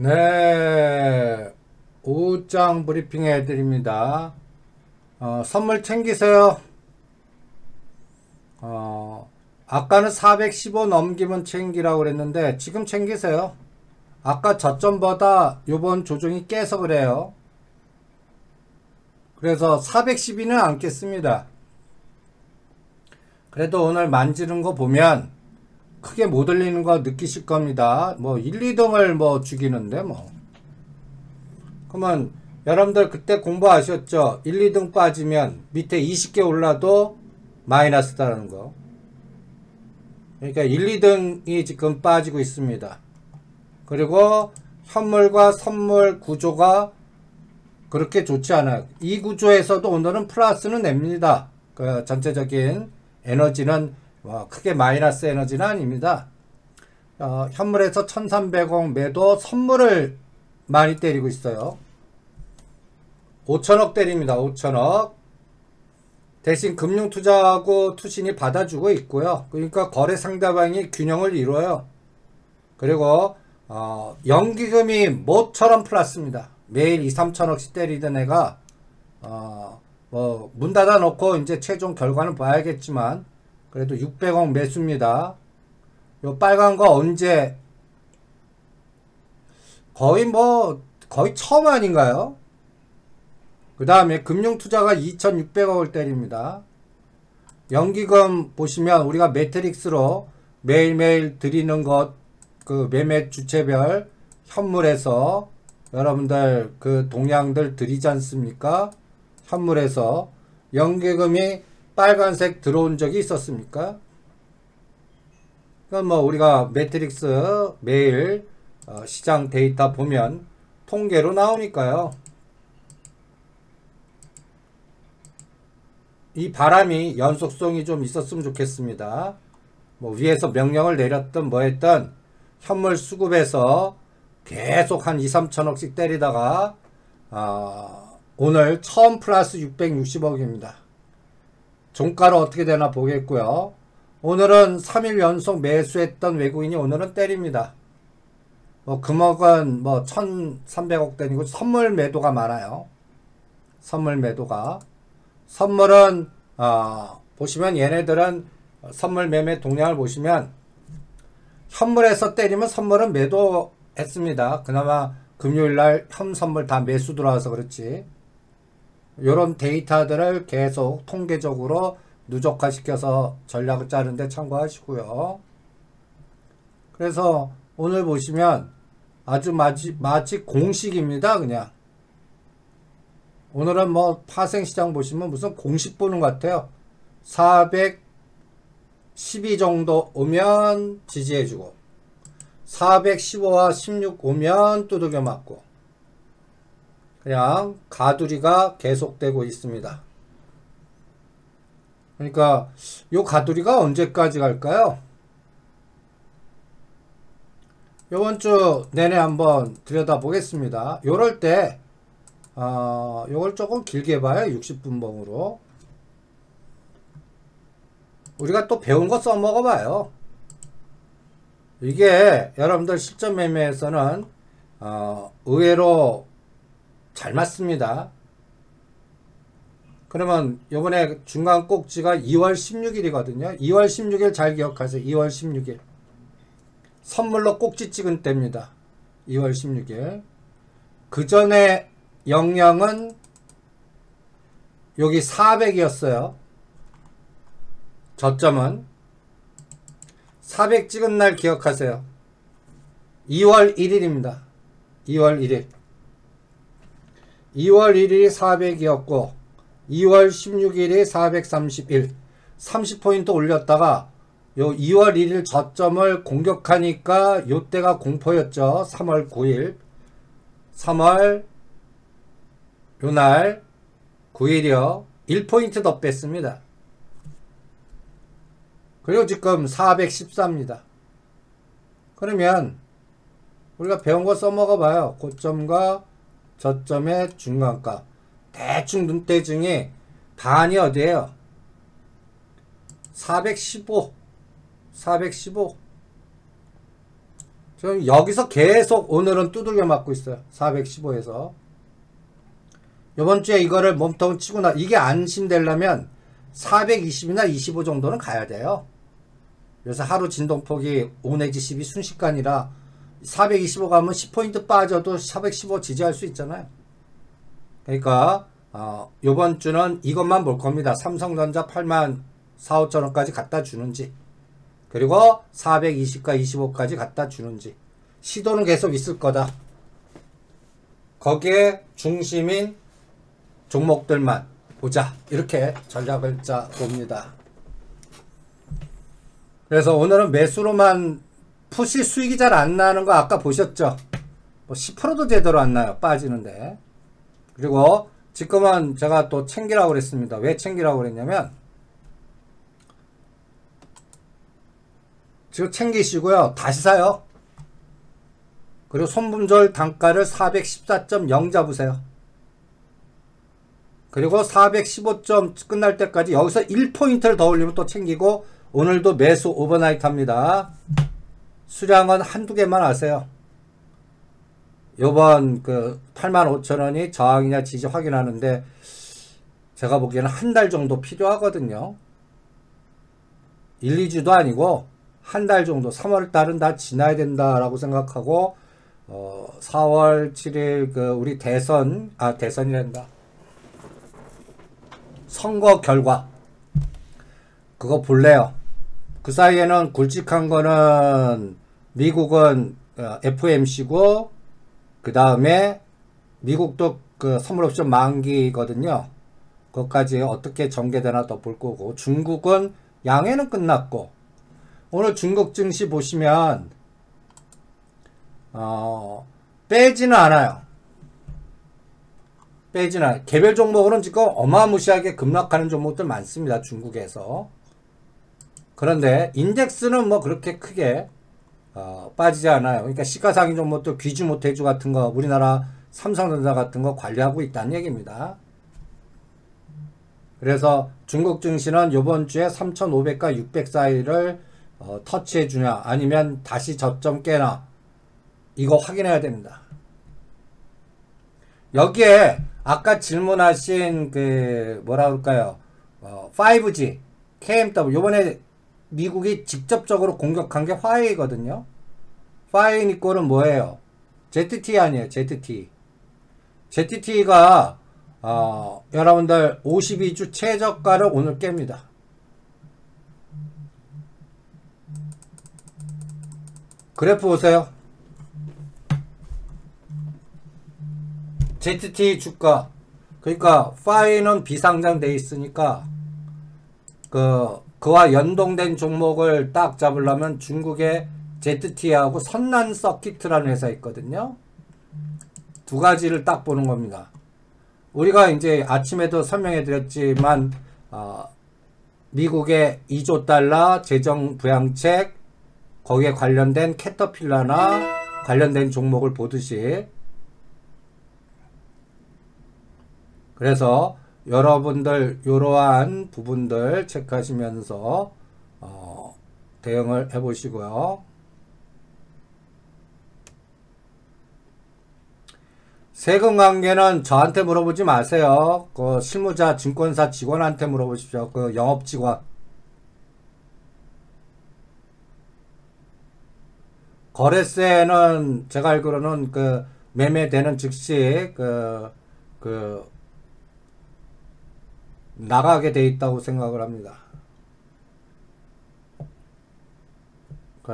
네, 오후장 브리핑 해드립니다. 선물 챙기세요. 아까는 415 넘기면 챙기라고 그랬는데 지금 챙기세요. 아까 저점보다 요번 조정이 깨서 그래요. 그래서 412는 안 깼습니다. 그래도 오늘 만지는 거 보면 크게 못 올리는 거 느끼실 겁니다. 뭐 1, 2등을 뭐 죽이는데 뭐. 그러면 여러분들 그때 공부하셨죠? 1, 2등 빠지면 밑에 20개 올라도 마이너스다라는 거. 그러니까 1, 2등이 지금 빠지고 있습니다. 그리고 현물과 선물 구조가 그렇게 좋지 않아요. 이 구조에서도 오늘은 플러스는 냅니다. 그 전체적인 에너지는 크게 마이너스 에너지는 아닙니다. 현물에서 1300억 매도 선물을 많이 때리고 있어요. 5천억 때립니다. 5천억. 대신 금융투자하고 투신이 받아주고 있고요. 그러니까 거래 상대방이 균형을 이루어요. 그리고 연기금이 모처럼 플러스입니다. 매일 2, 3천억씩 때리던 애가 문 닫아 놓고 이제 최종 결과는 봐야겠지만 그래도 600억 매수입니다. 요 빨간 거 언제 거의 처음 아닌가요? 그 다음에 금융투자가 2600억을 때립니다. 연기금 보시면 우리가 매트릭스로 매일매일 드리는 것, 그 매매 주체별 현물에서 여러분들 그 동향들 드리지 않습니까? 현물에서 연기금이 빨간색 들어온 적이 있었습니까? 그럼 우리가 매트릭스 매일 시장 데이터 보면 통계로 나오니까요. 이 바람이 연속성이 좀 있었으면 좋겠습니다. 위에서 명령을 내렸던 뭐 했던 현물 수급에서 계속 한 2, 3천억씩 때리다가 오늘 처음 플러스 660억입니다. 종가로 어떻게 되나 보겠고요. 오늘은 3일 연속 매수했던 외국인이 오늘은 때립니다. 금액은 1300억 대이고 선물 매도가 많아요. 선물 매도가. 선물은 보시면 얘네들은 선물 매매 동향을 보시면 현물에서 때리면 선물은 매도했습니다. 그나마 금요일날 현선물 다 매수 들어와서 그렇지. 요런 데이터들을 계속 통계적으로 누적화시켜서 전략을 짜는데 참고하시고요. 그래서 오늘 보시면 아주 마치 공식입니다. 그냥 오늘은 파생시장 보시면 무슨 공식 보는 것 같아요. 412 정도 오면 지지해주고 415와 16 오면 두들겨 맞고 그냥 가두리가 계속되고 있습니다. 그러니까 요 가두리가 언제까지 갈까요? 요번 주 내내 한번 들여다보겠습니다. 요럴 때 요걸 조금 길게 봐요. 60분봉으로 우리가 또 배운 거 써먹어 봐요. 이게 여러분들 실전 매매에서는 의외로 잘 맞습니다. 그러면 요번에 중간 꼭지가 2월 16일이거든요. 2월 16일 잘 기억하세요. 2월 16일 선물로 꼭지 찍은 때입니다. 2월 16일 그 전에 영영은 여기 400이었어요. 저점은 400 찍은 날 기억하세요. 2월 1일입니다. 2월 1일 2월 1일이 400이었고 2월 16일이 431 30포인트 올렸다가 요 2월 1일 저점을 공격하니까 요때가 공포였죠. 3월 9일 3월 요날 9일이요. 1포인트 더 뺐습니다. 그리고 지금 414입니다. 그러면 우리가 배운 거 써먹어 봐요. 고점과 저점의 중간값. 대충 눈대중이 반이 어디에요? 415 지금 여기서 계속 오늘은 두들겨 맞고 있어요. 415에서. 이번 주에 이거를 몸통 치고 이게 안심되려면 420이나 25 정도는 가야 돼요. 그래서 하루 진동폭이 5 내지 10이 순식간이라 425 가면 10포인트 빠져도 415 지지할 수 있잖아요. 그러니까 이번 주는 이것만 볼 겁니다. 삼성전자 8만 4, 5천원까지 갖다 주는지, 그리고 420과 25까지 갖다 주는지, 시도는 계속 있을 거다. 거기에 중심인 종목들만 보자, 이렇게 전략을 짜 봅니다. 그래서 오늘은 매수로만 푸시 수익이 잘 안 나는 거 아까 보셨죠? 뭐 10%도 제대로 안 나요, 빠지는데. 그리고 지금은 제가 또 챙기라고 그랬습니다. 왜 챙기라고 그랬냐면, 지금 챙기시고요, 다시 사요. 그리고 손분절 단가를 414.0 잡으세요. 그리고 415점 끝날 때까지 여기서 1포인트를 더 올리면 또 챙기고, 오늘도 매수 오버나이트 합니다. 수량은 한두 개만 하세요. 요번 85,000원이 저항이냐 지지 확인하는데 제가 보기에는 한 달 정도 필요하거든요. 1, 2주도 아니고 한 달 정도, 3월 달은 다 지나야 된다라고 생각하고 4월 7일 우리 대선이란다. 선거 결과 그거 볼래요. 그 사이에는 굵직한 거는 미국은 FOMC고, 그 다음에 미국도 선물옵션 만기거든요. 그것까지 어떻게 전개되나 더 볼 거고, 중국은 양해는 끝났고, 오늘 중국 증시 보시면 빼지는 않아요. 빼지는 않아요. 개별 종목으로는 지금 어마무시하게 급락하는 종목들 많습니다, 중국에서. 그런데 인덱스는 뭐 그렇게 크게 빠지지 않아요. 그러니까 시가상위 종목도 귀주모테주 같은 거, 우리나라 삼성전자 같은 거 관리하고 있다는 얘기입니다. 그래서 중국 증시는 이번 주에 3,500과 600 사이를 터치해 주냐, 아니면 다시 저점 깨나, 이거 확인해야 됩니다. 여기에 아까 질문하신 뭐라 그럴까요? 5G, KMW, 요번에 미국이 직접적으로 공격한 게 화웨이거든요. 화웨이 니꼴은 뭐예요? ZT 아니에요, ZT. ZT가 여러분들 52주 최저가를 오늘 깹니다. 그래프 보세요. ZT 주가, 그러니까 화웨이는 비상장돼 있으니까 그와 연동된 종목을 딱 잡으려면 중국의 ZT하고 선난 서킷이라는 회사 있거든요. 두 가지를 딱 보는 겁니다. 우리가 이제 아침에도 설명해 드렸지만 미국의 2조 달러 재정 부양책, 거기에 관련된 캐터필러나 관련된 종목을 보듯이, 그래서 여러분들 이러한 부분들 체크하시면서 대응을 해보시고요. 세금 관계는 저한테 물어보지 마세요. 실무자 증권사 직원한테 물어보십시오. 영업 직원. 거래세는 제가 알기로는 매매되는 즉시 나가게 돼 있다고 생각을 합니다.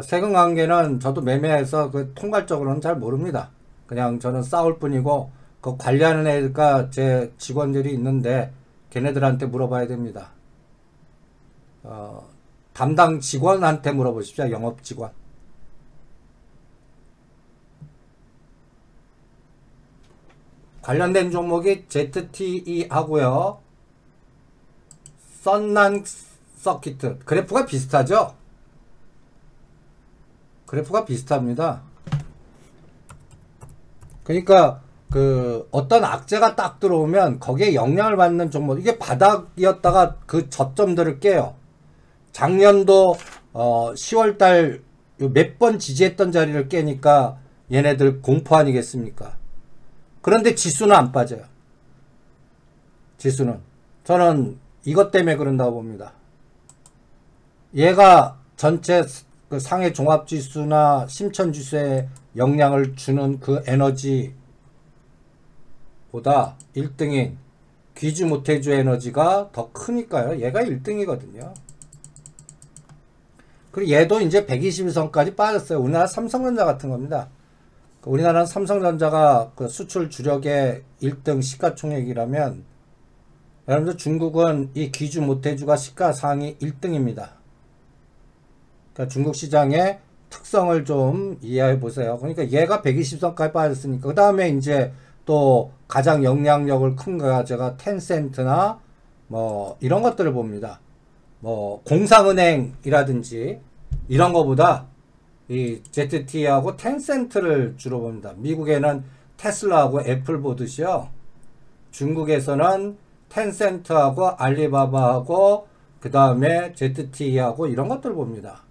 세금 관계는 저도 매매해서 통괄적으로는 잘 모릅니다. 그냥 저는 싸울 뿐이고, 관리하는 애가 제 직원들이 있는데 걔네들한테 물어봐야 됩니다. 담당 직원한테 물어보십시오. 영업 직원. 관련된 종목이 ZTE 하고요. 선난 서킷. 그래프가 비슷하죠? 그래프가 비슷합니다. 그러니까 어떤 악재가 딱 들어오면 거기에 영향을 받는 종목, 이게 바닥이었다가 그 저점들을 깨요. 작년도 10월달 몇 번 지지했던 자리를 깨니까 얘네들 공포 아니겠습니까? 그런데 지수는 안 빠져요. 지수는. 저는 이것 때문에 그런다고 봅니다. 얘가 전체 그 상해 종합지수나 심천지수에 영향을 주는 그 에너지보다 1등인 귀주 모태주 에너지가 더 크니까요. 얘가 1등이거든요. 그리고 얘도 이제 121선까지 빠졌어요. 우리나라 삼성전자 같은 겁니다. 우리나라는 삼성전자가 그 수출 주력의 1등 시가총액이라면 여러분들 중국은 이 귀주 모태주가 시가상위 1등입니다. 그러니까 중국 시장의 특성을 좀 이해해 보세요. 그러니까 얘가 120선까지 빠졌으니까 그 다음에 이제 또 가장 영향력을 큰 거가 제가 텐센트나 뭐 이런 것들을 봅니다. 뭐 공상은행이라든지 이런 거보다 이 ZTE하고 텐센트를 주로 봅니다. 미국에는 테슬라하고 애플 보듯이요. 중국에서는 텐센트하고 알리바바하고 그 다음에 ZTE하고 이런 것들 봅니다.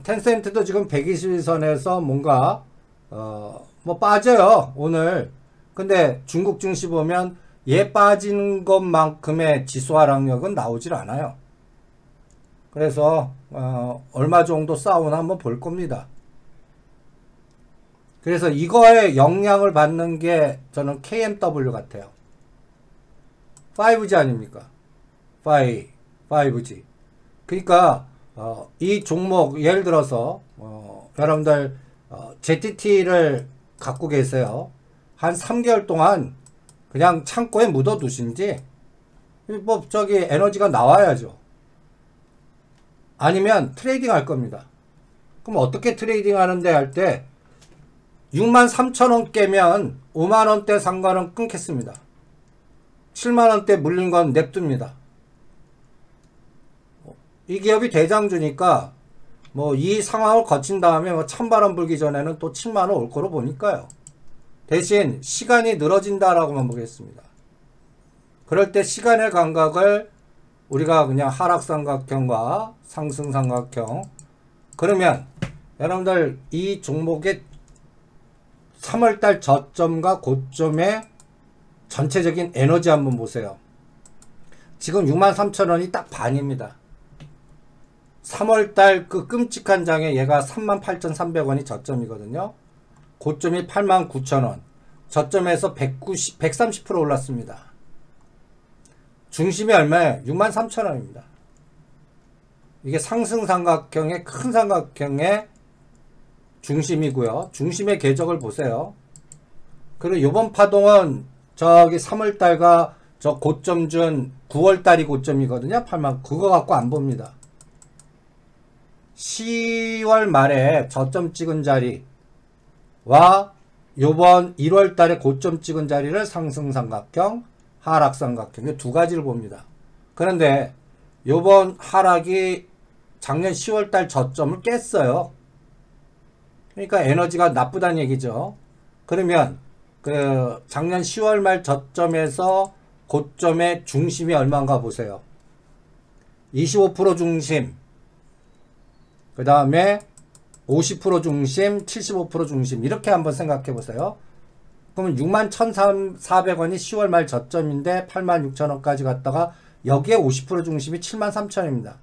텐센트도 지금 121선에서 뭔가 뭐 빠져요 오늘. 근데 중국 증시 보면 얘 빠지는 것만큼의 지수 하락력은 나오질 않아요. 그래서 얼마 정도 싸우나 한번 볼 겁니다. 그래서 이거에 영향을 받는 게 저는 KMW 같아요. 5G 아닙니까? 5G. 그러니까 이 종목 예를 들어서 여러분들 ZT를 갖고 계세요. 한 3개월 동안 그냥 창고에 묻어 두신지 뭐 저기 에너지가 나와야죠. 아니면 트레이딩 할 겁니다. 그럼 어떻게 트레이딩 하는데 할 때 63,000원 깨면 5만원대 산 거는 끊겠습니다. 7만원대 물린 건 냅둡니다. 이 기업이 대장주니까 뭐 이 상황을 거친 다음에 뭐 찬바람 불기 전에는 또 7만원 올 거로 보니까요. 대신 시간이 늘어진다라고만 보겠습니다. 그럴 때 시간의 감각을 우리가 그냥 하락삼각형과 상승삼각형, 그러면 여러분들 이 종목의 3월달 저점과 고점의 전체적인 에너지 한번 보세요. 지금 63,000원이 딱 반입니다. 3월달 그 끔찍한 장에 얘가 38,300원이 저점이거든요. 고점이 89,000원. 저점에서 130% 올랐습니다. 중심이 얼마예요? 63,000원입니다. 이게 상승삼각형의 큰 삼각형의 중심이고요. 중심의 궤적을 보세요. 그리고 이번 파동은 저기 3월달과 저 고점 준 9월달이 고점이거든요. 8만 그거 갖고 안 봅니다. 10월 말에 저점 찍은 자리와 요번 1월달에 고점 찍은 자리를 상승삼각형, 하락삼각형 이 두 가지를 봅니다. 그런데 요번 하락이 작년 10월달 저점을 깼어요. 그러니까 에너지가 나쁘다는 얘기죠. 그러면 그 작년 10월 말 저점에서 고점의 중심이 얼마인가 보세요. 25% 중심, 그 다음에 50% 중심, 75% 중심 이렇게 한번 생각해 보세요. 그러면 61,400원이 10월 말 저점인데 86,000원까지 갔다가 여기에 50% 중심이 73,000원입니다.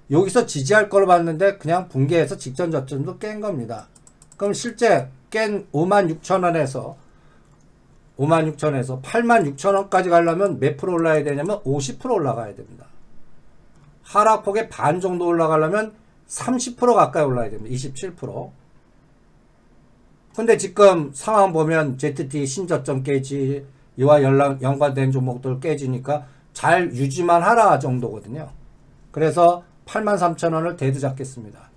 여기서 지지할 걸로 봤는데 그냥 붕괴해서 직전 저점도 깬 겁니다. 그럼 실제 깬 56,000원에서 86,000원까지 가려면 몇 프로 올라야 되냐면 50% 올라가야 됩니다. 하락폭의 반 정도 올라가려면 30% 가까이 올라야 됩니다. 27%. 근데 지금 상황 보면 ZT 신저점 깨지, 이와 연관된 종목들 깨지니까 잘 유지만 하라 정도거든요. 그래서 83,000원을 대두 잡겠습니다.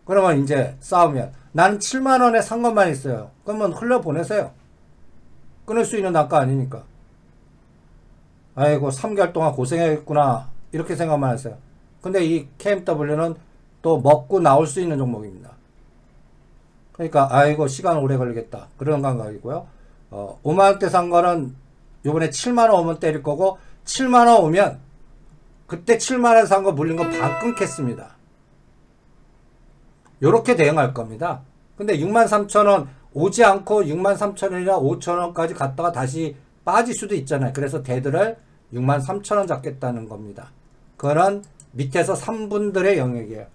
그러면 이제 싸우면 나는 7만원에 산 것만 있어요. 그러면 흘려보내세요. 끊을 수 있는 단가 아니니까. 아이고 3개월 동안 고생했구나 이렇게 생각만 하세요. 근데 이 KMW는 또 먹고 나올 수 있는 종목입니다. 그러니까 아이고 시간 오래 걸리겠다 그런 감각이고요. 5만원대 산 거는 요번에 7만원 오면 때릴 거고 7만원 오면 그때 7만원 산 거 물린 거 반 끊겠습니다. 요렇게 대응할 겁니다. 근데 63,000원 오지 않고 63,000원이나 5,000원까지 갔다가 다시 빠질 수도 있잖아요. 그래서 대들을 63,000원 잡겠다는 겁니다. 그거는 밑에서 3분들의 영역이에요.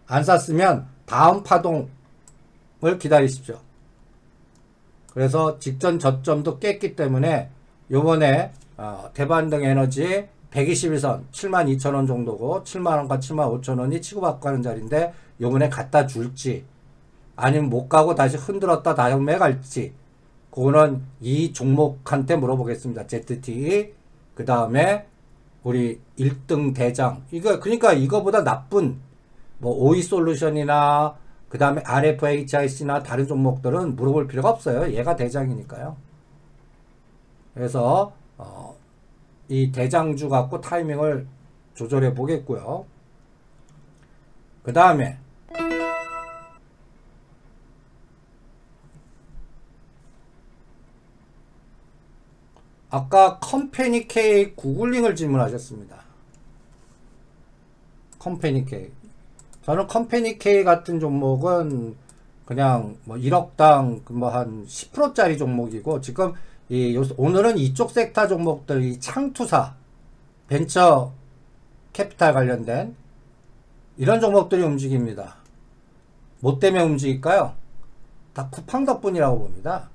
안 샀으면 다음 파동을 기다리십시오. 그래서 직전 저점도 깼기 때문에 요번에 대반등 에너지 121선 72,000원 정도고 7만원과 75,000원이 치고받고 하는 자리인데 요번에 갖다 줄지 아니면 못 가고 다시 흔들었다 다음에 갈지 그거는 이 종목한테 물어보겠습니다. ZTE 그 다음에 우리 1등 대장 그러니까 이거보다 나쁜 뭐 오이솔루션이나 그 다음에 RFHIC나 다른 종목들은 물어볼 필요가 없어요. 얘가 대장이니까요. 그래서 이 대장주 갖고 타이밍을 조절해 보겠고요. 그 다음에 아까 컴퍼니 K 구글링을 질문하셨습니다. 컴퍼니 K. 저는 컴퍼니 K 같은 종목은 그냥 뭐 1억당 뭐 한 10%짜리 종목이고 지금 오늘은 이쪽 섹터 종목들 이 창투사 벤처 캐피탈 관련된 이런 종목들이 움직입니다. 뭐 때문에 움직일까요? 다 쿠팡 덕분이라고 봅니다.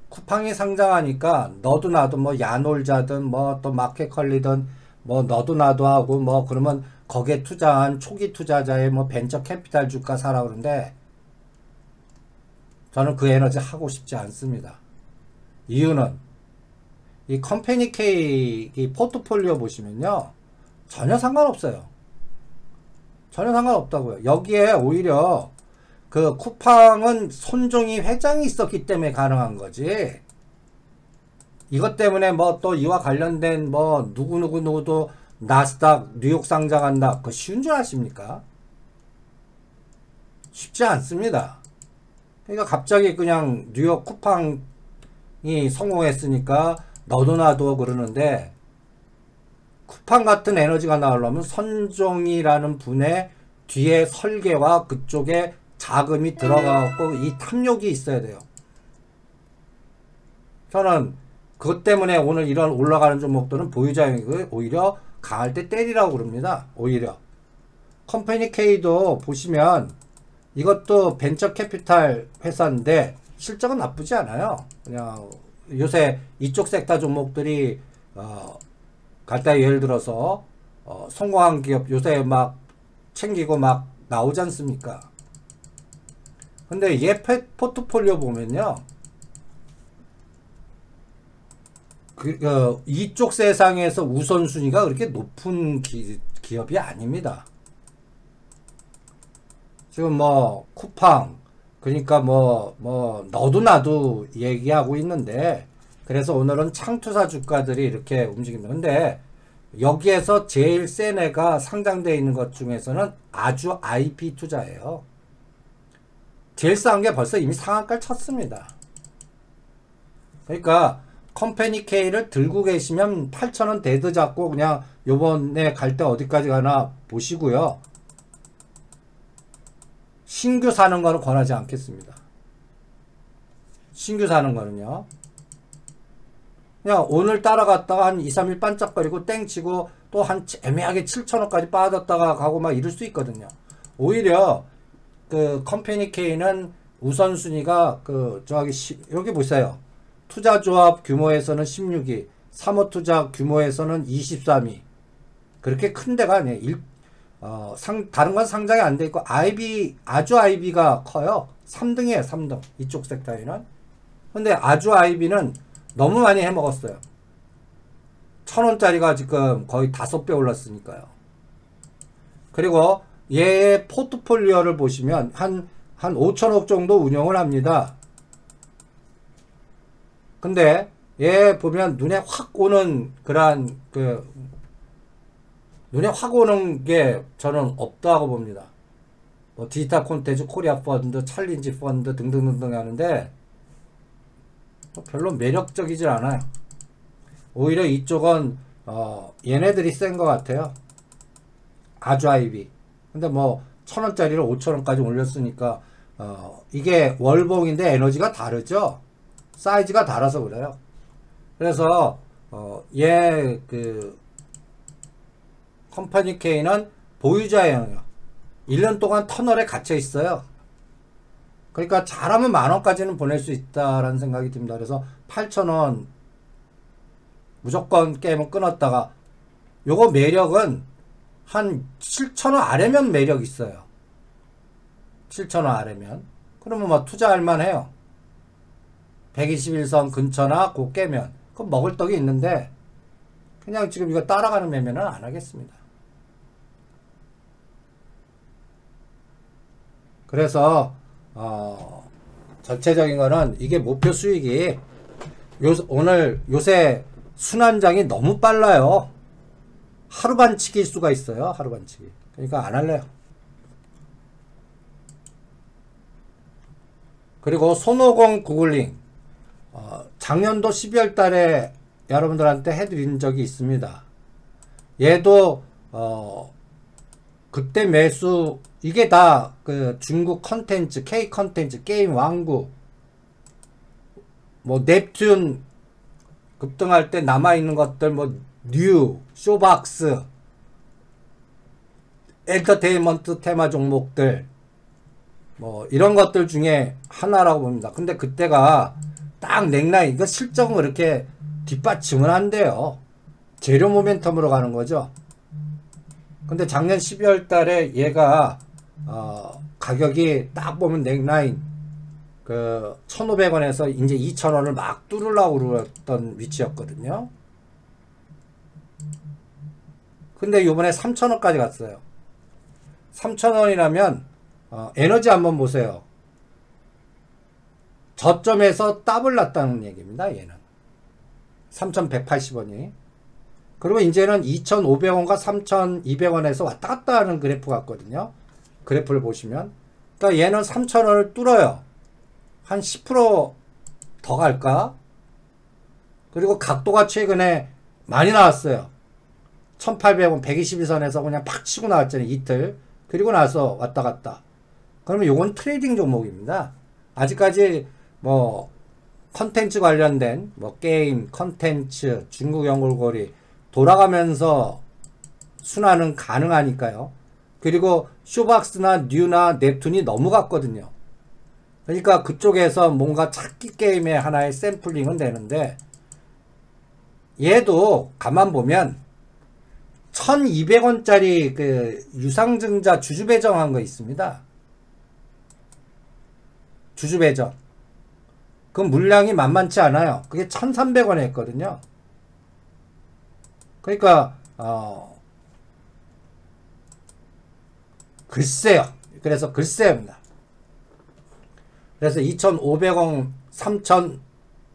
쿠팡이 상장하니까 너도 나도 뭐 야놀자든 뭐 또 마켓컬리든 뭐 너도 나도 하고 뭐 그러면 거기에 투자한 초기 투자자의 뭐 벤처 캐피탈 주가 사라 그러는데 저는 그 에너지 하고 싶지 않습니다. 이유는 이 컴퍼니 K 이 포트폴리오 보시면요 전혀 상관없어요. 전혀 상관없다고요. 여기에 오히려 그 쿠팡은 손종이 회장이 있었기 때문에 가능한 거지. 이것 때문에 뭐 또 이와 관련된 뭐 누구도 나스닥 뉴욕 상장한다. 그거 쉬운 줄 아십니까? 쉽지 않습니다. 그러니까 갑자기 그냥 뉴욕 쿠팡이 성공했으니까 너도 나도 그러는데 쿠팡 같은 에너지가 나오려면 선종이라는 분의 뒤에 설계와 그쪽에 자금이 들어가고 이 탐욕이 있어야 돼요. 저는 그것 때문에 오늘 이런 올라가는 종목들은 보유자용이 오히려 강할 때 때리라고 그럽니다. 오히려 컴퍼니 K도 보시면 이것도 벤처 캐피탈 회사인데 실적은 나쁘지 않아요. 그냥 요새 이쪽 섹터 종목들이 갈다 예를 들어서 성공한 기업 요새 막 챙기고 막 나오지 않습니까? 근데 얘 포트폴리오 보면요 이쪽 세상에서 우선순위가 그렇게 높은 기업이 아닙니다. 지금 뭐 쿠팡 그러니까 뭐 너도 나도 얘기하고 있는데 그래서 오늘은 창투사 주가들이 이렇게 움직입니다. 근데 여기에서 제일 센 애가 상장되어 있는 것 중에서는 아주 IP 투자예요. 제일 싼 게 벌써 이미 상한가를 쳤습니다. 그러니까 컴퍼니 K를 들고 계시면 8,000원 대드 잡고 그냥 요번에 갈 때 어디까지 가나 보시고요. 신규 사는 거는 권하지 않겠습니다. 신규 사는 거는요. 그냥 오늘 따라갔다가 한 2, 3일 반짝거리고 땡치고 또 한 애매하게 7,000원까지 빠졌다가 가고 막 이럴 수 있거든요. 오히려 그 컴퍼니 K는 우선순위가 여기 보세요. 투자조합 규모에서는 16위, 사모투자 규모에서는 23위. 그렇게 큰 데가 아니에요. 다른 건 상장이 안 돼 있고, 아주 IB가 커요. 3등이에요, 3등. 이쪽 섹터에는. 근데 아주 IB는 너무 많이 해먹었어요. 1,000원짜리가 지금 거의 5배 올랐으니까요. 그리고 얘의 포트폴리오를 보시면 한 5천억 정도 운영을 합니다. 근데 얘 보면 눈에 확 오는 눈에 확 오는 게 저는 없다고 봅니다. 뭐 디지털 콘텐츠 코리아 펀드, 챌린지 펀드 등등등등 하는데 별로 매력적이질 않아요. 오히려 이쪽은 얘네들이 센 것 같아요. 아주 IB. 근데 뭐 1,000원짜리를 5,000원까지 올렸으니까 이게 월봉인데 에너지가 다르죠. 사이즈가 달아서 그래요. 그래서 얘 그 컴퍼니 K는 보유자 영역 1년 동안 터널에 갇혀 있어요. 그러니까 잘하면 10,000원까지는 보낼 수 있다라는 생각이 듭니다. 그래서 8,000원 무조건 게임을 끊었다가 요거 매력은 한 7,000원 아래면 매력 있어요. 7,000원 아래면 그러면 뭐 투자할 만해요. 121선 근처나 고 깨면 그럼 먹을 떡이 있는데 그냥 지금 이거 따라가는 매매는 안 하겠습니다. 그래서 전체적인 거는 이게 목표 수익이 오늘 요새 순환장이 너무 빨라요. 하루 반치기일 수가 있어요. 하루 반치기. 그러니까 안 할래요. 그리고 손오공 구글링 작년도 12월 달에 여러분들한테 해드린 적이 있습니다. 얘도 그때 매수 이게 다 그 중국 컨텐츠 K 컨텐츠 게임 왕국 뭐 넵튠 급등할 때 남아있는 것들 뭐 뉴, 쇼박스 엔터테인먼트 테마 종목들 뭐 이런 것들 중에 하나라고 봅니다. 근데 그때가 딱 넥라인 이거 실적은 그렇게 뒷받침은 안 돼요. 재료 모멘텀으로 가는 거죠. 근데 작년 12월 달에 얘가 가격이 딱 보면 넥라인 그 1,500원에서 이제 2,000원을 막 뚫으려고 그랬던 위치였거든요. 근데 요번에 3,000원까지 갔어요. 3,000원이라면 에너지 한번 보세요. 저점에서 더블 났다는 얘기입니다. 얘는 3,180원이. 그리고 이제는 2,500원과 3,200원에서 왔다 갔다 하는 그래프 같거든요. 그래프를 보시면 그러니까 얘는 3,000원을 뚫어요. 한 10% 더 갈까? 그리고 각도가 최근에 많이 나왔어요. 1,800원 121선에서 그냥 팍 치고 나왔잖아요. 이틀. 그리고 나서 왔다 갔다. 그러면 요건 트레이딩 종목입니다. 아직까지 뭐 컨텐츠 관련된 뭐 게임, 컨텐츠, 중국 연골고리 돌아가면서 순환은 가능하니까요. 그리고 쇼박스나 뉴나 넵튠이 넘어갔거든요. 그러니까 그쪽에서 뭔가 찾기 게임의 하나의 샘플링은 되는데 얘도 가만 보면 1,200원짜리 그 유상증자 주주 배정한 거 있습니다. 주주 배정. 그 물량이 만만치 않아요. 그게 1,300원에 했거든요. 그러니까 글쎄요. 그래서 글쎄입니다. 그래서 2,500원, 3,000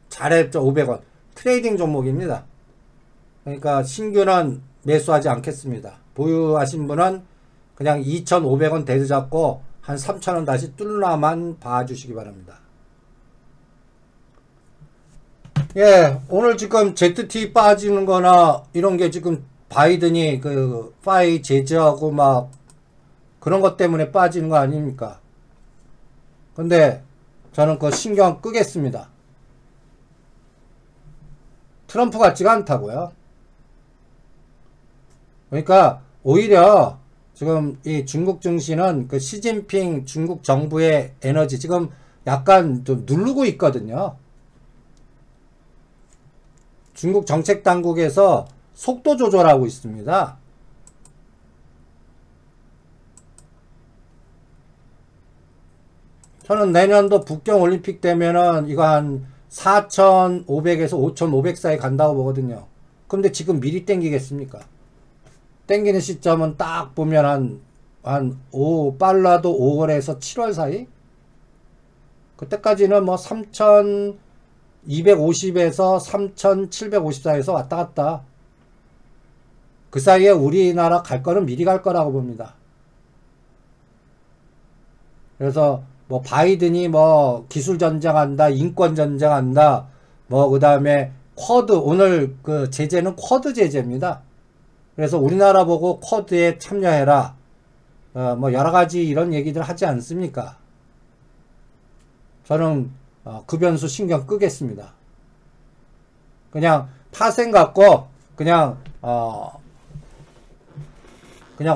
잘했죠. 500원. 트레이딩 종목입니다. 그러니까 신규는 매수하지 않겠습니다. 보유하신 분은 그냥 2,500원 대드 잡고 한 3,000원 다시 뚫나만 봐주시기 바랍니다. 예, 오늘 지금 ZT 빠지는 거나 이런 게 지금 바이든이 그 파이 제재하고 막 그런 것 때문에 빠지는 거 아닙니까? 근데 저는 그거 신경 끄겠습니다. 트럼프 같지가 않다고요. 그러니까 오히려 지금 이 중국 증시는 그 시진핑 중국 정부의 에너지 지금 약간 좀 누르고 있거든요. 중국 정책 당국에서 속도 조절하고 있습니다. 저는 내년도 북경 올림픽 되면은 이거 한 4,500에서 5,500 사이 간다고 보거든요. 근데 지금 미리 땡기겠습니까? 땡기는 시점은 딱 보면 빨라도 5월에서 7월 사이? 그때까지는 뭐 3,250에서 3,750 사이에서 왔다 갔다. 그 사이에 우리나라 갈 거는 미리 갈 거라고 봅니다. 그래서 뭐 바이든이 뭐 기술 전쟁한다, 인권 전쟁한다, 뭐 그 다음에 쿼드, 오늘 그 제재는 쿼드 제재입니다. 그래서 우리나라 보고 쿼드에 참여해라. 뭐 여러 가지 이런 얘기들 하지 않습니까? 저는 그 변수 신경 끄겠습니다. 그냥 파생 갖고 그냥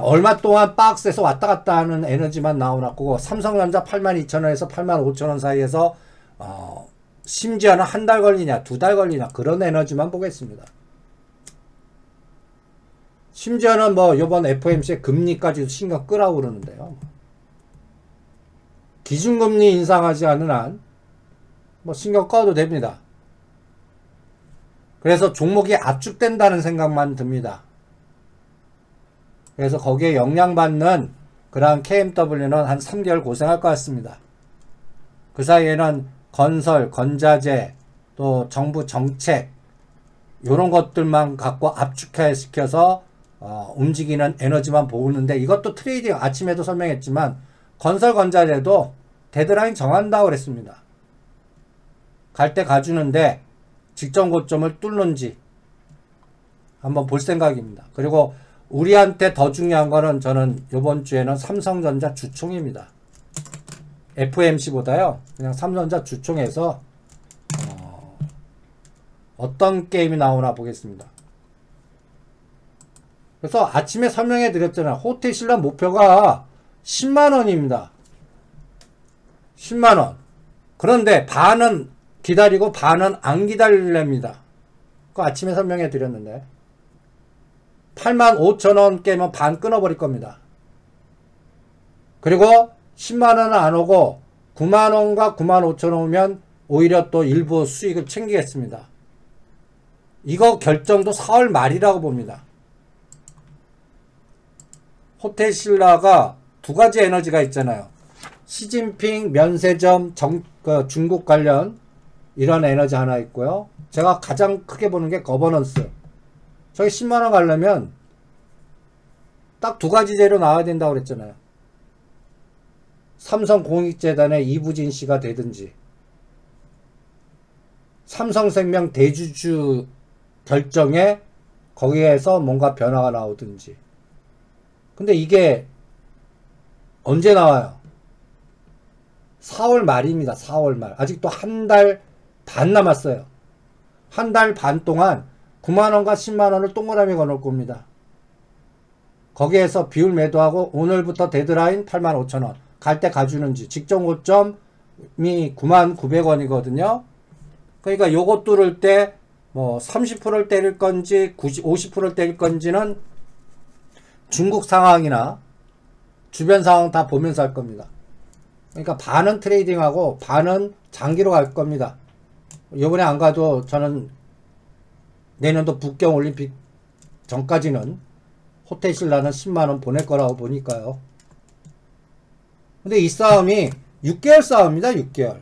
얼마 동안 박스에서 왔다 갔다 하는 에너지만 나오고 삼성전자 82,000원에서 85,000원 사이에서 심지어는 한 달 걸리냐 두 달 걸리냐 그런 에너지만 보겠습니다. 심지어는 뭐 요번 FOMC의 금리까지도 신경 끄라고 그러는데요. 기준금리 인상하지 않은 한 뭐 신경 꺼도 됩니다. 그래서 종목이 압축된다는 생각만 듭니다. 그래서 거기에 영향받는 그러한 KMW는 한 3개월 고생할 것 같습니다. 그 사이에는 건설, 건자재, 또 정부 정책 이런 것들만 갖고 압축시켜서 움직이는 에너지만 보는데 이것도 트레이딩 아침에도 설명했지만 건설, 건자재도 데드라인 정한다고 그랬습니다. 갈 때 가주는데 직전 고점을 뚫는지 한번 볼 생각입니다. 그리고 우리한테 더 중요한 거는 저는 이번 주에는 삼성전자 주총입니다. FOMC보다요. 그냥 삼성전자 주총에서 어떤 게임이 나오나 보겠습니다. 그래서 아침에 설명해 드렸잖아요. 호텔신라 목표가 10만원입니다. 10만원. 그런데 반은 기다리고 반은 안 기다릴랍니다. 그 아침에 설명해 드렸는데 85,000원 깨면 반 끊어버릴 겁니다. 그리고 10만원은 안 오고 9만원과 95,000원 오면 오히려 또 일부 수익을 챙기겠습니다. 이거 결정도 4월 말이라고 봅니다. 호텔신라가 두 가지 에너지가 있잖아요. 시진핑 면세점 중국 관련 이런 에너지 하나 있고요. 제가 가장 크게 보는 게 거버넌스. 저기 10만원 가려면 딱 두 가지 재료 나와야 된다고 그랬잖아요. 삼성공익재단의 이부진 씨가 되든지 삼성생명 대주주 결정에 거기에서 뭔가 변화가 나오든지. 근데 이게 언제 나와요? 4월 말입니다. 4월 말. 아직도 한 달 반 남았어요. 한 달 반 동안 9만원과 10만원을 동그라미 걸어놓을 겁니다. 거기에서 비율 매도하고 오늘부터 데드라인 85,000원. 갈 때 가주는지. 직전 고점이 99,900원이거든요. 그러니까 요거 뚫을 때 뭐 30%를 때릴 건지 50%를 때릴 건지는 중국 상황이나 주변 상황 다 보면서 할 겁니다. 그러니까 반은 트레이딩하고 반은 장기로 갈 겁니다. 요번에 안 가도 저는 내년도 북경 올림픽 전까지는 호텔신라는 10만원 보낼 거라고 보니까요. 근데 이 싸움이 6개월 싸움입니다. 6개월.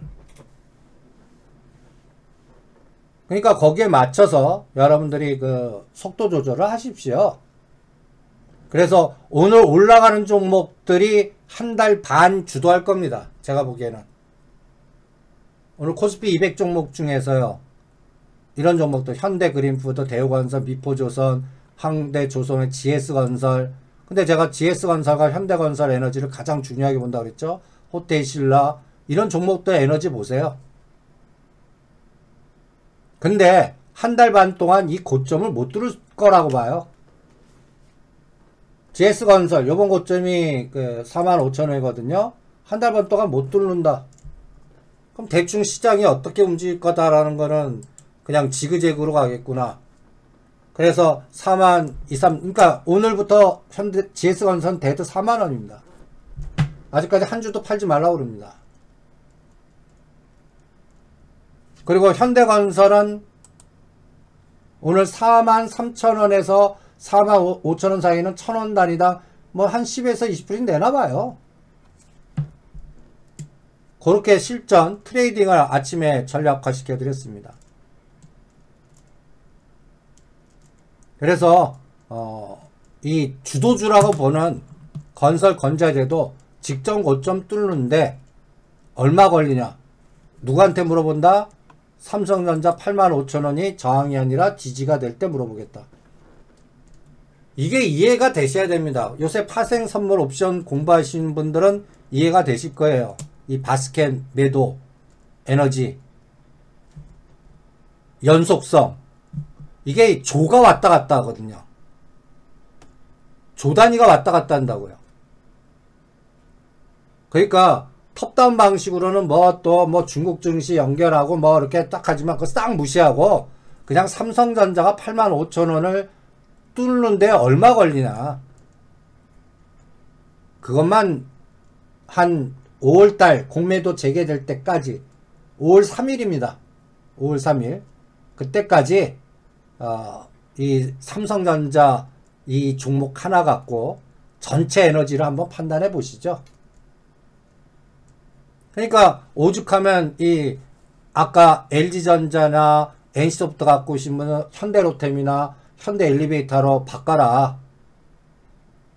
그러니까 거기에 맞춰서 여러분들이 그 속도 조절을 하십시오. 그래서 오늘 올라가는 종목들이 한 달 반 주도할 겁니다. 제가 보기에는. 오늘 코스피 200 종목 중에서요. 이런 종목들 현대그린푸드, 대우건설, 미포조선, 항대조선의 GS건설. 근데 제가 GS건설과 현대건설 에너지를 가장 중요하게 본다고 그랬죠. 호텔신라 이런 종목들 에너지 보세요. 근데 한 달 반 동안 이 고점을 못 뚫을 거라고 봐요. GS건설 요번 고점이 45,000원이거든요. 한 달 반 동안 못 뚫는다. 그럼 대충 시장이 어떻게 움직일 거다라는 거는 그냥 지그재그로 가겠구나. 그래서 42,300 그러니까 오늘부터 GS건설 데드 4만원입니다. 아직까지 한 주도 팔지 말라고 그럽니다. 그리고 현대건설은 오늘 43,000원에서 45,000원 사이는 1,000원 단위당 뭐 한 10에서 20% 내나봐요. 그렇게 실전 트레이딩을 아침에 전략화 시켜드렸습니다. 그래서 이 주도주라고 보는 건설 건자재도 직전 고점 뚫는데 얼마 걸리냐? 누구한테 물어본다? 삼성전자 85,000원이 저항이 아니라 지지가 될 때 물어보겠다. 이게 이해가 되셔야 됩니다. 요새 파생 선물 옵션 공부하시는 분들은 이해가 되실 거예요. 이 바스켓 매도 에너지 연속성 이게 조가 왔다 갔다 하거든요. 조 단위가 왔다 갔다 한다고요. 그러니까 톱다운 방식으로는 뭐 또 뭐 중국 증시 연결하고 뭐 이렇게 딱 하지만 그거 싹 무시하고 그냥 삼성전자가 85,000원을 뚫는데 얼마 걸리나. 그것만 한 5월달 공매도 재개될 때까지 5월 3일입니다. 5월 3일 그때까지 이 삼성전자 이 종목 하나 갖고 전체 에너지를 한번 판단해 보시죠. 그러니까 오죽하면 이 아까 LG전자나 NC소프트 갖고 오신 분은 현대로템이나 현대엘리베이터로 바꿔라.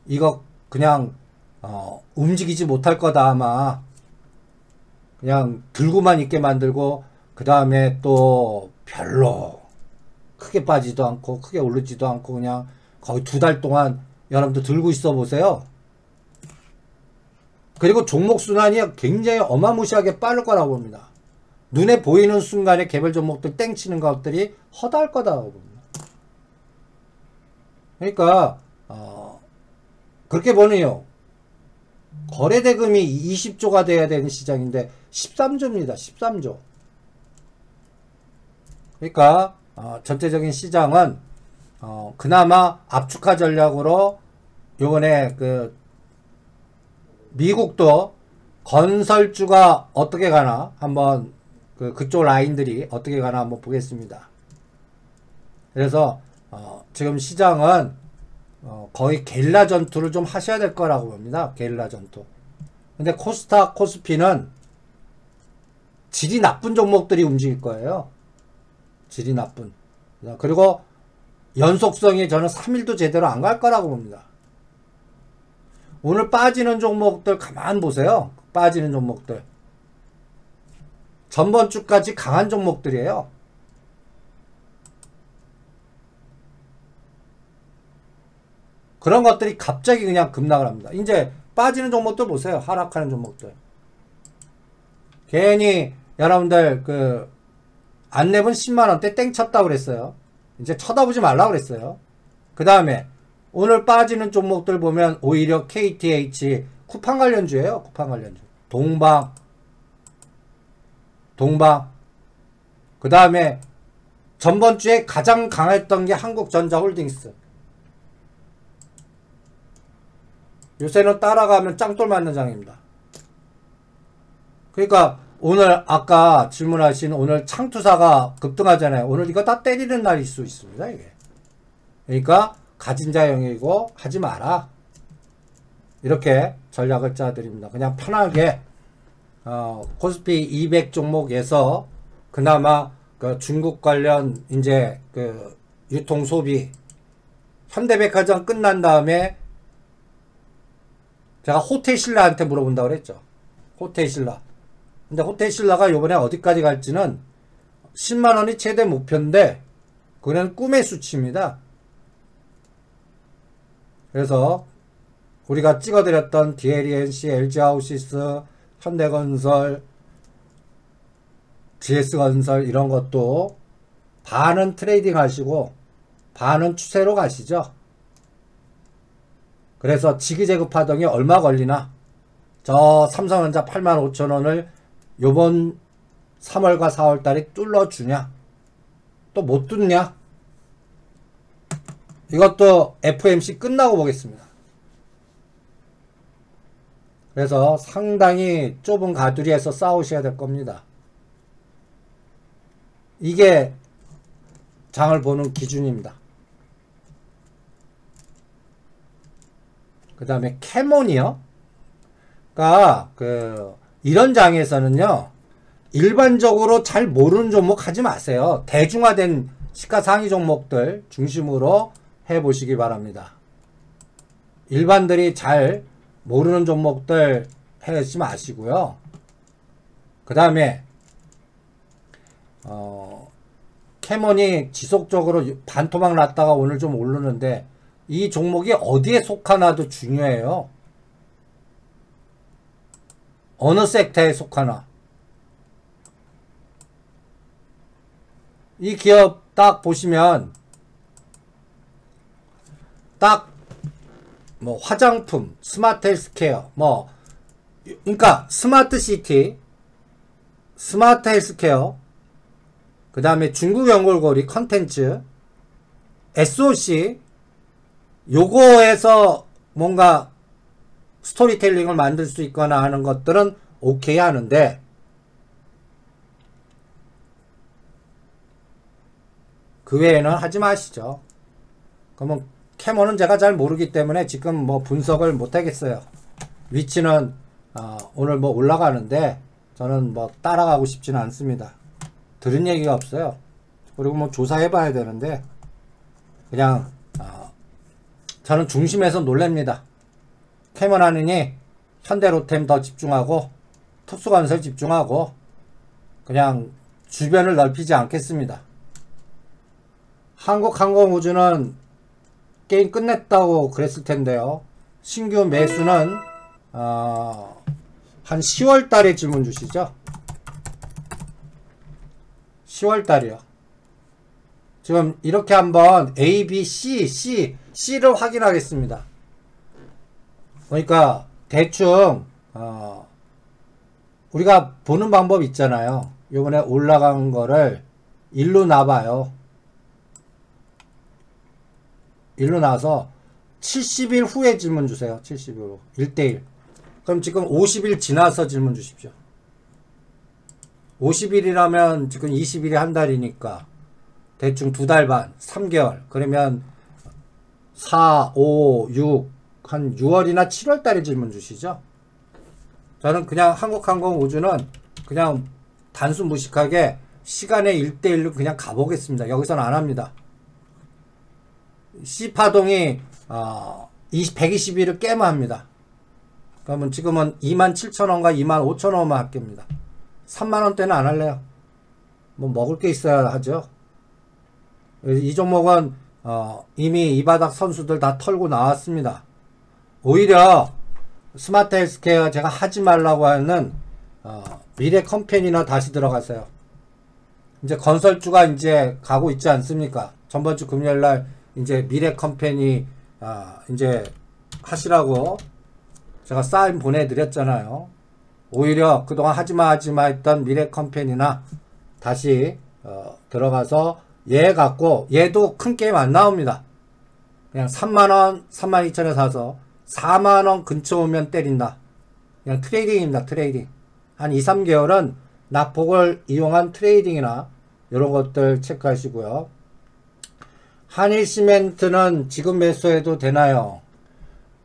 이거 그냥 움직이지 못할 거다 아마. 그냥 들고만 있게 만들고 그 다음에 또 별로 크게 빠지도 않고 크게 오르지도 않고 그냥 거의 2달 동안 여러분들 들고 있어 보세요. 그리고 종목 순환이 굉장히 어마무시하게 빠를 거라고 봅니다. 눈에 보이는 순간에 개별 종목들 땡치는 것들이 허다할 거다고 봅니다. 그러니까 그렇게 보네요. 거래대금이 20조가 돼야 되는 시장인데 13조입니다. 13조. 그러니까 전체적인 시장은 그나마 압축화 전략으로 요번에 그 미국도 건설주가 어떻게 가나 한번 그쪽 라인들이 어떻게 가나 한번 보겠습니다. 그래서 지금 시장은 거의 게릴라 전투를 좀 하셔야 될 거라고 봅니다. 게릴라 전투. 근데 코스닥, 코스피는 질이 나쁜 종목들이 움직일 거예요. 질이 나쁜. 그리고 연속성이 저는 3일도 제대로 안 갈 거라고 봅니다. 오늘 빠지는 종목들 가만 보세요. 빠지는 종목들. 전번 주까지 강한 종목들이에요. 그런 것들이 갑자기 그냥 급락을 합니다. 이제 빠지는 종목들 보세요. 하락하는 종목들. 괜히 여러분들 안 내본 10만원대 땡 쳤다고 그랬어요. 이제 쳐다보지 말라고 그랬어요. 그 다음에 오늘 빠지는 종목들 보면 오히려 KTH 쿠팡 관련주예요. 쿠팡 관련주. 동방. 그 다음에 전번주에 가장 강했던 게 한국전자홀딩스. 요새는 따라가면 짱돌 맞는 장입니다. 그러니까 오늘 아까 질문하신 오늘 창투사가 급등하잖아요. 오늘 이거 다 때리는 날일 수 있습니다. 이게. 그러니까 가진 자 영역이고 하지 마라. 이렇게 전략을 짜드립니다. 그냥 편하게 코스피 200 종목에서 그나마 그 중국 관련 이제 그 유통 소비 현대백화점 끝난 다음에 제가 호텔신라한테 물어본다고 그랬죠. 호텔신라. 근데 호텔신라가 요번에 어디까지 갈지는 10만원이 최대 목표인데 그건 꿈의 수치입니다. 그래서 우리가 찍어드렸던 DLNC, LG하우시스, 현대건설, GS건설 이런 것도 반은 트레이딩 하시고 반은 추세로 가시죠. 그래서 지기재급 하동이 얼마 걸리나 저 삼성전자 85,000원을 요번 3월과 4월달에 뚫어주냐 또 못 뚫냐 이것도 FOMC 끝나고 보겠습니다. 그래서 상당히 좁은 가두리에서 싸우셔야 될 겁니다. 이게 장을 보는 기준입니다. 그 다음에 캐몬이요. 그러니까 이런 장에서는요. 일반적으로 잘 모르는 종목 하지 마세요. 대중화된 시가상위 종목들 중심으로 해보시기 바랍니다. 일반들이 잘 모르는 종목들 하지 마시고요. 그 다음에 캐몬이 지속적으로 반토막 났다가 오늘 좀 오르는데 이 종목이 어디에 속하나도 중요해요. 어느 섹터에 속하나. 이 기업 딱 보시면 딱 뭐 화장품, 스마트 헬스케어, 뭐 그러니까 스마트 시티, 스마트 헬스케어, 그 다음에 중국 연골고리 컨텐츠, SOC, 요거에서 뭔가 스토리텔링을 만들 수 있거나 하는 것들은 오케이 하는데, 그 외에는 하지 마시죠. 그러면 캐모는 제가 잘 모르기 때문에 지금 뭐 분석을 못 하겠어요. 위치는 오늘 뭐 올라가는데 저는 뭐 따라가고 싶지는 않습니다. 들은 얘기가 없어요. 그리고 뭐 조사해 봐야 되는데 그냥 저는 중심에서 놀랍니다. 캐몬 하느니 현대로템 더 집중하고 특수건설 집중하고 그냥 주변을 넓히지 않겠습니다. 한국항공우주는 게임 끝냈다고 그랬을 텐데요. 신규 매수는 한 10월 달에 질문 주시죠. 10월 달이요. 지금 이렇게 한번 A, B, C를 확인하겠습니다. 그러니까 대충 우리가 보는 방법 있잖아요. 요번에 올라간 거를 일로 놔봐요. 일로 나와서 70일 후에 질문 주세요. 70일 후 1대1. 그럼 지금 50일 지나서 질문 주십시오. 50일이라면 지금 20일이 한 달이니까 대충 2달 반, 3개월. 그러면 4, 5, 6, 한 6월이나 7월 달에 질문 주시죠. 저는 그냥 한국항공우주는 그냥 단순 무식하게 시간의 1대1로 그냥 가보겠습니다. 여기서는 안 합니다. C파동이 120일을 깨면 합니다. 그러면 지금은 27,000원과 25,000원만 할게입니다. 3만원대는 안 할래요. 뭐 먹을 게 있어야 하죠. 이 종목은 이미 이 바닥 선수들 다 털고 나왔습니다. 오히려 스마트 헬스케어 제가 하지 말라고 하는 미래 컴퍼니나 다시 들어가세요. 이제 건설주가 이제 가고 있지 않습니까? 전번주 금요일날 이제 미래 컴퍼니 이제 하시라고 제가 사인 보내드렸잖아요. 오히려 그동안 하지마 했던 미래 컴퍼니나 다시 들어가서 얘 갖고 얘도 큰 게임 안 나옵니다. 그냥 3만원 32,000에 사서 4만원 근처 오면 때린다. 그냥 트레이딩입니다. 트레이딩. 한 2, 3개월은 낙폭을 이용한 트레이딩이나 이런 것들 체크하시고요. 한일시멘트는 지금 매수해도 되나요?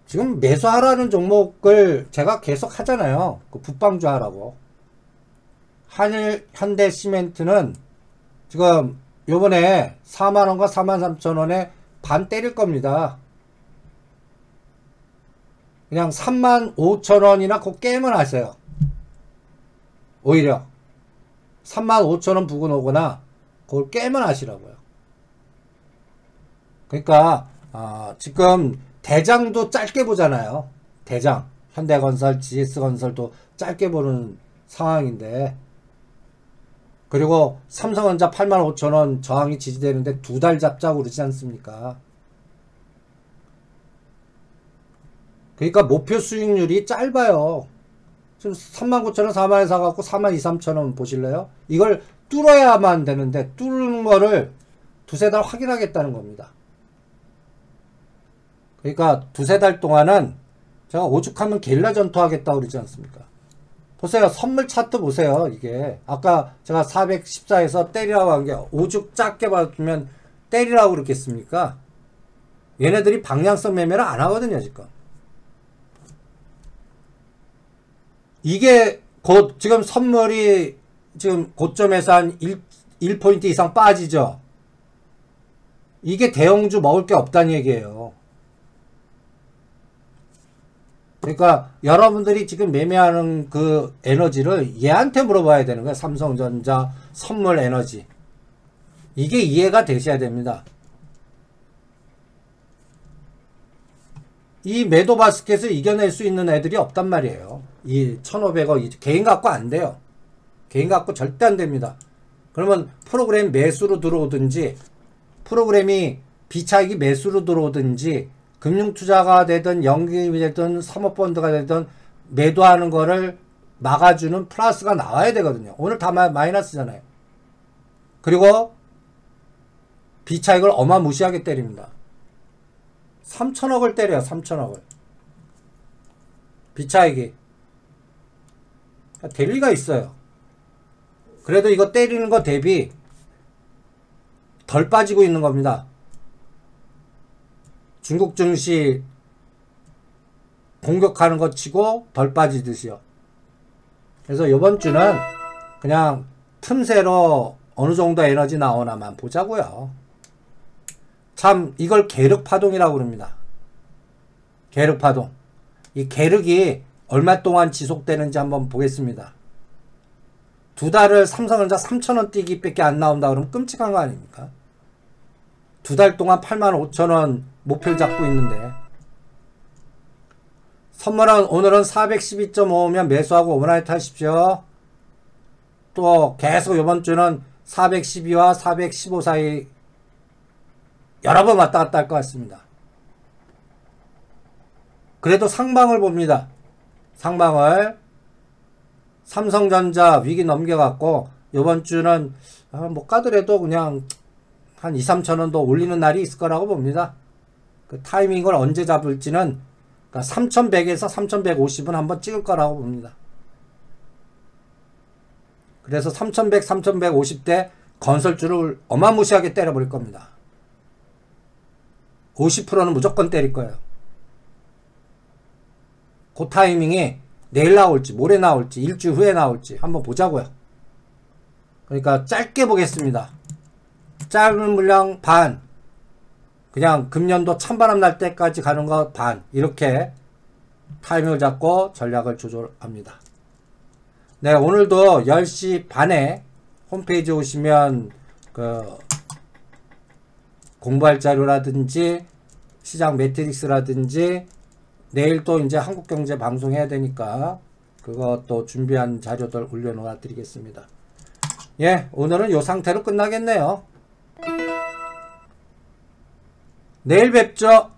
지금 매수하라는 종목을 제가 계속 하잖아요. 그 붙방주 하라고. 현대시멘트는 지금 요번에 4만원과 43,000원에 반 때릴 겁니다. 그냥 35,000원이나 그 게임을 하세요. 오히려 35,000원 부근 오거나 그걸 게임을 하시라고요. 그러니까 지금 대장도 짧게 보잖아요. 대장 현대건설, GS건설도 짧게 보는 상황인데, 그리고 삼성전자 85,000원 저항이 지지되는데 2달 잡자고 그러지 않습니까? 그러니까 목표 수익률이 짧아요. 지금 39,000원 4만원에 사갖고 42,000~43,000원 보실래요? 이걸 뚫어야만 되는데 뚫는 거를 두세 달 확인하겠다는 겁니다. 그러니까 두세 달 동안은 제가 오죽하면 게릴라 전투하겠다고 그러지 않습니까? 보세요. 선물 차트 보세요. 이게 아까 제가 414에서 때리라고 한 게 오죽 작게 받으면 때리라고 그랬겠습니까? 얘네들이 방향성 매매를 안 하거든요. 이게 곧 지금 선물이 지금 고점에서 한 1포인트 이상 빠지죠. 이게 대형주 먹을 게 없다는 얘기예요. 그러니까 여러분들이 지금 매매하는 그 에너지를 얘한테 물어봐야 되는 거예요. 삼성전자 선물 에너지. 이게 이해가 되셔야 됩니다. 이 매도 바스켓을 이겨낼 수 있는 애들이 없단 말이에요. 이 1500억 개인 갖고 안 돼요. 개인 갖고 절대 안 됩니다. 그러면 프로그램 매수로 들어오든지 프로그램이 비차익이 매수로 들어오든지 금융투자가 되든 연금이 되든 사모펀드가 되든 매도하는 거를 막아주는 플러스가 나와야 되거든요. 오늘 다 마이너스잖아요. 그리고 비차익을 어마무시하게 때립니다. 3천억을 때려요. 3천억을. 비차익이. 될 리가 있어요. 그래도 이거 때리는 거 대비 덜 빠지고 있는 겁니다. 중국 증시 공격하는 것 치고 덜 빠지듯이요. 그래서 이번 주는 그냥 틈새로 어느 정도 에너지 나오나만 보자고요. 참 이걸 계륵파동이라고 그럽니다. 계륵파동. 이 계륵이 얼마 동안 지속되는지 한번 보겠습니다. 두 달을 삼성전자 3,000원 뛰기밖에 안 나온다 그러면 끔찍한 거 아닙니까? 두 달 동안 85,000원 목표를 잡고 있는데 선물은 오늘은 412.5면 매수하고 오버나이트 하십시오. 또 계속 이번 주는 412와 415 사이 여러 번 왔다 갔다 할 것 같습니다. 그래도 상방을 봅니다. 상방을 삼성전자 위기 넘겨갖고 이번 주는 못 가더라도 그냥 한 2, 3천원 더 올리는 날이 있을 거라고 봅니다. 그 타이밍을 언제 잡을지는 그러니까 3100에서 3150은 한번 찍을 거라고 봅니다. 그래서 3100, 3150대 건설주를 어마무시하게 때려버릴 겁니다. 50%는 무조건 때릴 거예요. 그 타이밍이 내일 나올지 모레 나올지 일주일 후에 나올지 한번 보자고요. 그러니까 짧게 보겠습니다. 짧은 물량 반, 그냥 금년도 찬바람 날 때까지 가는 거 반, 이렇게 타이밍을 잡고 전략을 조절합니다. 네, 오늘도 10시 반에 홈페이지 오시면 그 공부할 자료라든지 시장 매트릭스라든지 내일 또 이제 한국경제 방송 해야 되니까 그것도 준비한 자료들 올려놓아 드리겠습니다. 예, 오늘은 요 상태로 끝나겠네요. 내일 뵙죠.